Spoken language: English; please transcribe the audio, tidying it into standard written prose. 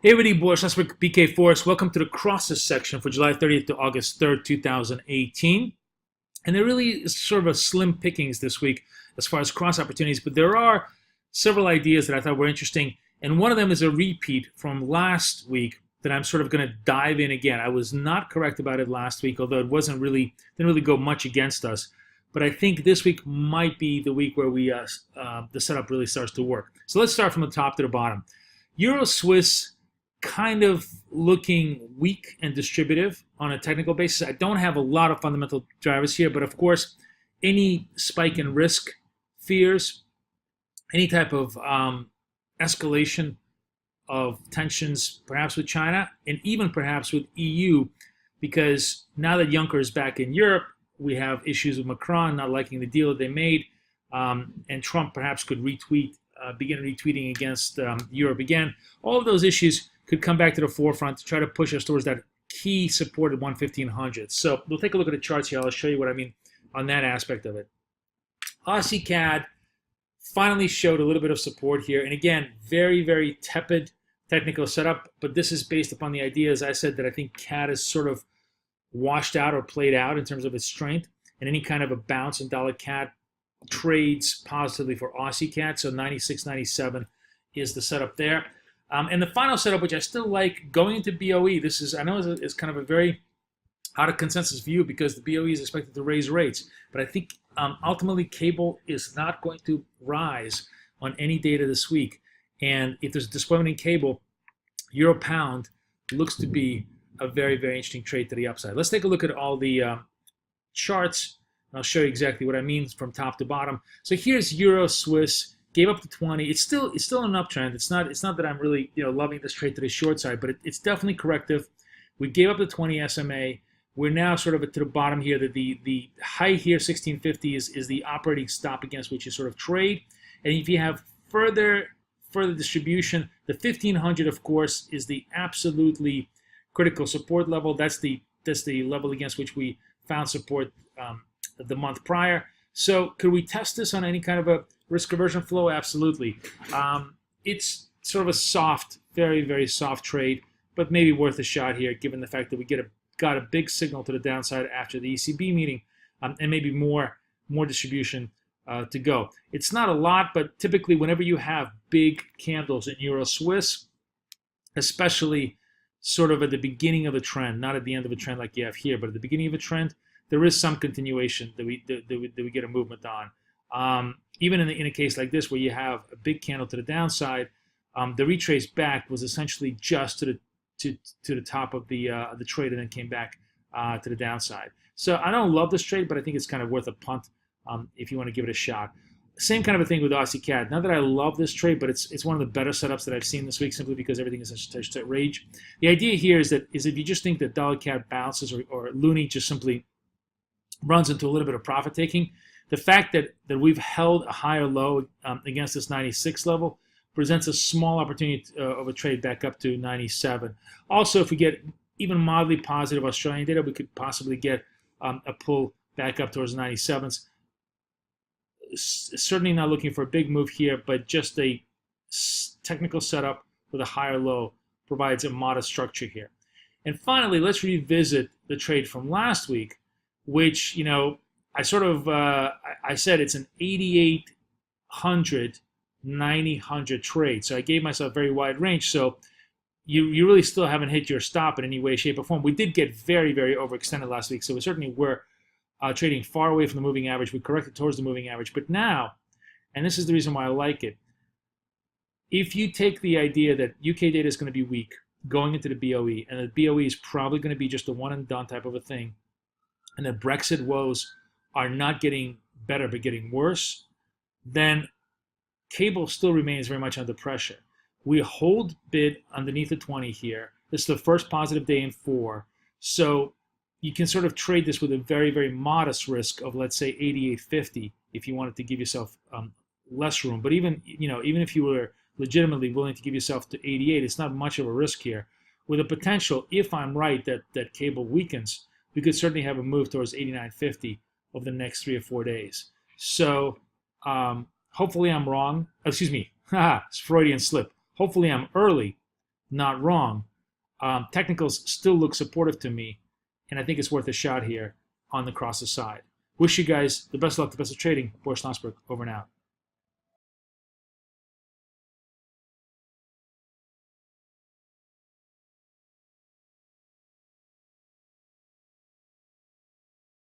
Hey everybody, Boris, that's BK Forex. Welcome to the crosses section for July 30th to August 3rd, 2018. And there really is sort of a slim pickings this week as far as cross opportunities, but there are several ideas that I thought were interesting. And one of them is a repeat from last week that I'm sort of going to dive in again. I was not correct about it last week, although it didn't really go much against us. But I think this week might be the week where the setup really starts to work. So let's start from the top to the bottom. Euro Swiss kind of looking weak and distributive on a technical basis. I don't have a lot of fundamental drivers here, but of course, any spike in risk fears, any type of escalation of tensions, perhaps with China, and even perhaps with EU, because now that Juncker is back in Europe, we have issues with Macron not liking the deal that they made, and Trump perhaps could begin retweeting against Europe again. All of those issues could come back to the forefront to try to push us towards that key support at 11500. So we'll take a look at the charts here. I'll show you what I mean on that aspect of it. Aussie CAD finally showed a little bit of support here. And again, very, very tepid technical setup. But this is based upon the idea, as I said, that I think CAD is sort of washed out or played out in terms of its strength. And any kind of a bounce in dollar CAD trades positively for Aussie CAD. So 96, 97 is the setup there. And the final setup, which I still like, going into BOE, I know is kind of a very out of consensus view because the BOE is expected to raise rates. But I think ultimately cable is not going to rise on any data this week. And if there's a disappointment in cable, Euro Pound looks to be a very, very interesting trade to the upside. Let's take a look at all the charts. I'll show you exactly what I mean from top to bottom. So here's Euro Swiss. Gave up to 20. It's still an uptrend. It's not that I'm really loving this trade to the short side, but it's definitely corrective. We gave up the 20 SMA. We're now sort of to the bottom here. That the high here 1650 is the operating stop against which you sort of trade. And if you have further distribution, the 1500 of course is the absolutely critical support level. That's the level against which we found support the month prior. So could we test this on any kind of a risk aversion flow? Absolutely. It's sort of a soft, very, very soft trade, but maybe worth a shot here, given the fact that we got a big signal to the downside after the ECB meeting, and maybe more distribution to go. It's not a lot, but typically whenever you have big candles in Euro Swiss, especially sort of at the beginning of a trend, not at the end of a trend like you have here, but at the beginning of a trend, there is some continuation that we get a movement on. Even in a case like this where you have a big candle to the downside, the retrace back was essentially just to the top of the trade and then came back to the downside. So I don't love this trade, but I think it's kind of worth a punt if you want to give it a shot. Same kind of a thing with Aussie CAD. Not that I love this trade, but it's one of the better setups that I've seen this week simply because everything is such a rage. The idea here is if you just think that dollar CAD bounces or Loonie just simply runs into a little bit of profit taking, the fact that we've held a higher low against this 96 level presents a small opportunity of a trade back up to 97. Also, if we get even mildly positive Australian data, we could possibly get a pull back up towards 97s. Certainly not looking for a big move here, but just a technical setup with a higher low provides a modest structure here. And finally, let's revisit the trade from last week, which, I sort of, I said it's an 8,800, 9,000 trade. So I gave myself a very wide range. So you really still haven't hit your stop in any way, shape, or form. We did get very, very overextended last week. So we certainly were trading far away from the moving average. We corrected towards the moving average. But now, and this is the reason why I like it, if you take the idea that UK data is going to be weak going into the BOE, and the BOE is probably going to be just a one and done type of a thing, and the Brexit woes are not getting better but getting worse, then cable still remains very much under pressure. We hold bid underneath the 20 here. This is the first positive day in 4. So you can sort of trade this with a very, very modest risk of, let's say, 88.50 if you wanted to give yourself less room. But even if you were legitimately willing to give yourself to 88, it's not much of a risk here. With a potential, if I'm right, that cable weakens, we could certainly have a move towards 89.50 over the next 3 or 4 days. So hopefully I'm wrong. Excuse me, it's Freudian slip. Hopefully I'm early not wrong. Technicals still look supportive to me, and I think it's worth a shot here on the crosses side. Wish you guys the best of luck, the best of trading. Boris, over and out.